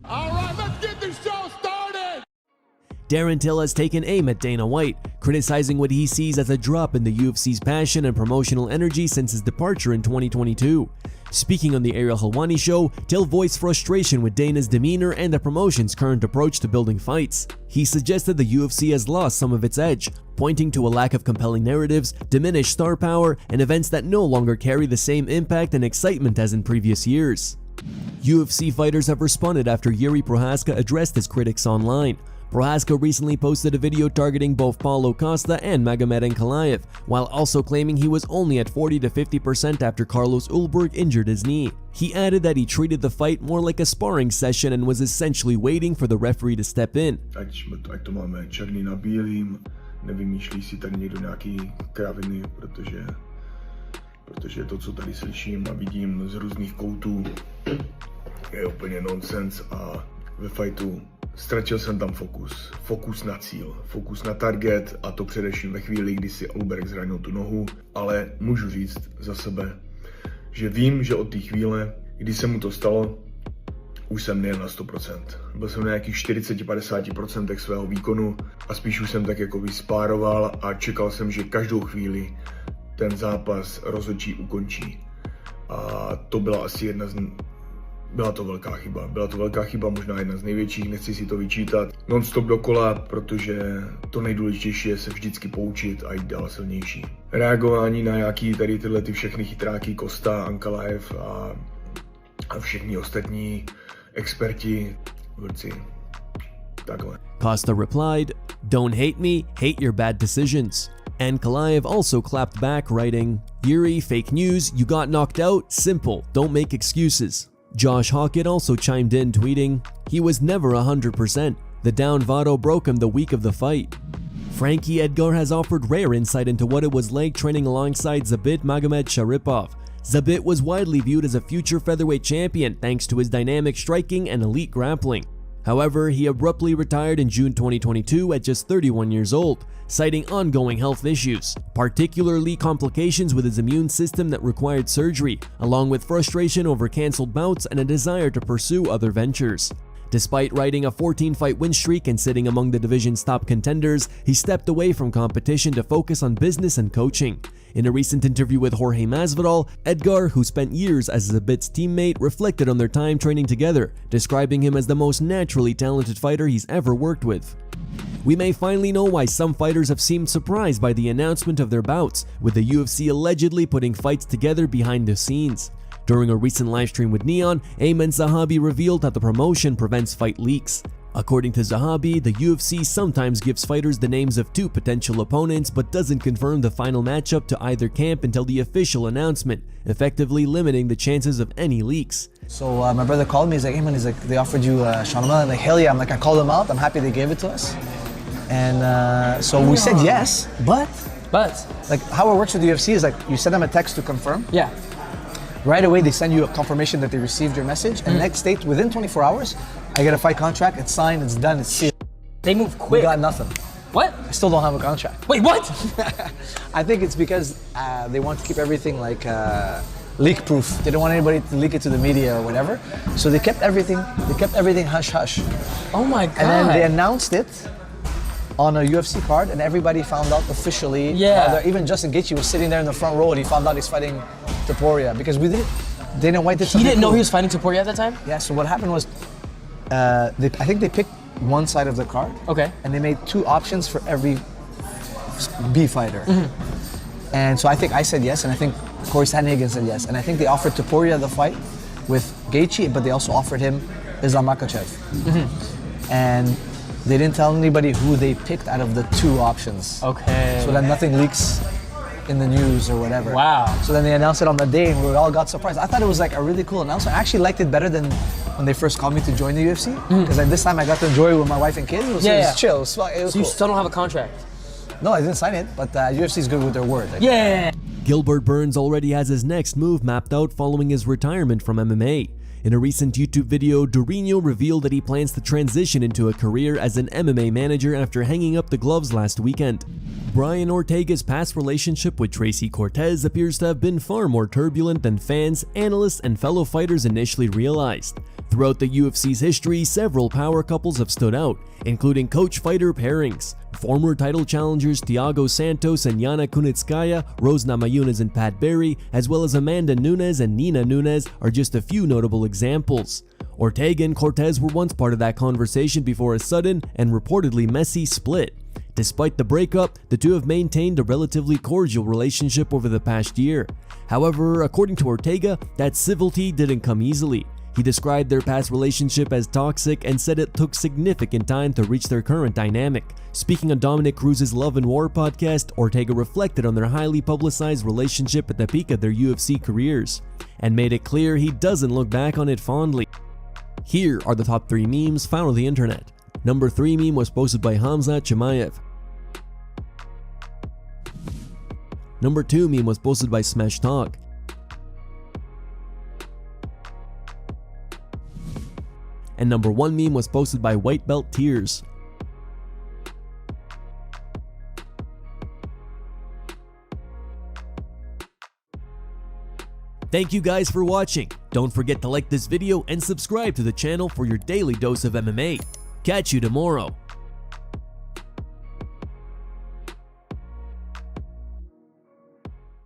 All right, let's get this show started! Darren Till has taken aim at Dana White, criticizing what he sees as a drop in the UFC's passion and promotional energy since his departure in 2022. Speaking on the Ariel Helwani show, Till voiced frustration with Dana's demeanor and the promotion's current approach to building fights. He suggested the UFC has lost some of its edge, pointing to a lack of compelling narratives, diminished star power, and events that no longer carry the same impact and excitement as in previous years. UFC fighters have responded after Jiri Prochazka addressed his critics online. Prochazka recently posted a video targeting both Paulo Costa and Magomed Ankalaev, while also claiming he was only at 40 to 50% after Carlos Ulberg injured his knee. He added that he treated the fight more like a sparring session and was essentially waiting for the referee to step in. Ať to máme černý na bílým, nevymýšlí si tady někdo nějaký kraviny, protože to, co tady slyším a vidím z různých koutů, je úplně nonsens a ve fightu ztratil jsem tam fokus na cíl, fokus na target a to především ve chvíli, kdy si Ulberg zranil tu nohu, ale můžu říct za sebe, že vím, že od té chvíle, kdy se mu to stalo, už jsem nejel na 100%. Byl jsem na nějakých 40-50% svého výkonu a spíš už jsem tak jako vyspároval a čekal jsem, že každou chvíli ten zápas rozhodčí ukončí. A to byla asi byla to velká chyba. Byla to velká chyba, možná jedna z největších, nechci si to vyčítat. Non-stop dokola, protože to nejdůležitější je se vždycky poučit a jít dál silnější. Reagování na nějaký tady tyhle všechny chytráky, Costa, Ankalaev a všichni ostatní experti, vůdci. Takhle. Costa replied, "Don't hate me, hate your bad decisions." Ankalaev also clapped back, writing, "Jiri, fake news, you got knocked out, simple, don't make excuses." Josh Hawkett also chimed in, tweeting, "He was never 100%. The down vado broke him the week of the fight." Frankie Edgar has offered rare insight into what it was like training alongside Zabit Magomedsharipov. Zabit was widely viewed as a future featherweight champion thanks to his dynamic striking and elite grappling. However, he abruptly retired in June 2022 at just 31 years old, citing ongoing health issues, particularly complications with his immune system that required surgery, along with frustration over cancelled bouts and a desire to pursue other ventures. Despite riding a 14-fight win streak and sitting among the division's top contenders, he stepped away from competition to focus on business and coaching. In a recent interview with Jorge Masvidal, Edgar, who spent years as Zabit's teammate, reflected on their time training together, describing him as the most naturally talented fighter he's ever worked with. We may finally know why some fighters have seemed surprised by the announcement of their bouts, with the UFC allegedly putting fights together behind the scenes. During a recent livestream with Neon, Aiemann Zahabi revealed that the promotion prevents fight leaks. According to Zahabi, the UFC sometimes gives fighters the names of two potential opponents but doesn't confirm the final matchup to either camp until the official announcement, effectively limiting the chances of any leaks. So my brother called me, he's like, "Aiemann, he's like, they offered you Sean O'Malley." I'm like, "Hell yeah." I'm like, I called them out, I'm happy they gave it to us. And so we said yes, but like how it works with the UFC is like you send them a text to confirm. Yeah. Right away they send you a confirmation that they received your message, and next day, within 24 hours, I get a fight contract, it's signed, it's done, it's sealed. They move quick. We got nothing. What? I still don't have a contract. Wait, what? I think it's because they want to keep everything like leak proof. They don't want anybody to leak it to the media or whatever. So they kept everything hush hush. Oh my God. And then they announced it on a UFC card, and everybody found out officially. Yeah. Even Justin Gaethje was sitting there in the front row, and he found out he's fighting Topuria because Dana White did something. He didn't know cool. he was fighting Topuria at that time? Yeah. So what happened was, I think they picked one side of the card. Okay. And they made two options for every B fighter. And so I think I said yes, and I think Corey Sandhagen said yes, and I think they offered Topuria the fight with Gaethje, but they also offered him Islam Makhachev. And they didn't tell anybody who they picked out of the two options. Okay. So that nothing leaks in the news or whatever. Wow. So then they announced it on the day, and we all got surprised. I thought it was like a really cool announcement. I actually liked it better than when they first called me to join the UFC, because like this time I got to enjoy it with my wife and kids. It was chill. It was so cool. you still don't have a contract? No, I didn't sign it, but UFC is good with their word. Like, Yeah. Gilbert Burns already has his next move mapped out following his retirement from MMA. In a recent YouTube video, Dorino revealed that he plans to transition into a career as an MMA manager after hanging up the gloves last weekend. Brian Ortega's past relationship with Tracy Cortez appears to have been far more turbulent than fans, analysts, and fellow fighters initially realized. Throughout the UFC's history, several power couples have stood out, including coach-fighter pairings. Former title challengers Thiago Santos and Yana Kunitskaya, Rose Namajunas and Pat Barry, as well as Amanda Nunes and Nina Nunes are just a few notable examples. Ortega and Cortez were once part of that conversation before a sudden and reportedly messy split. Despite the breakup, the two have maintained a relatively cordial relationship over the past year. However, according to Ortega, that civility didn't come easily. He described their past relationship as toxic and said it took significant time to reach their current dynamic. Speaking on Dominic Cruz's Love and War podcast, Ortega reflected on their highly publicized relationship at the peak of their UFC careers, and made it clear he doesn't look back on it fondly. Here are the top 3 memes found on the internet. Number 3 meme was posted by Hamza Chimaev. Number 2 meme was posted by Smash Talk. And number 1 meme was posted by White Belt Tears. Thank you guys for watching. Don't forget to like this video and subscribe to the channel for your daily dose of MMA. Catch you tomorrow.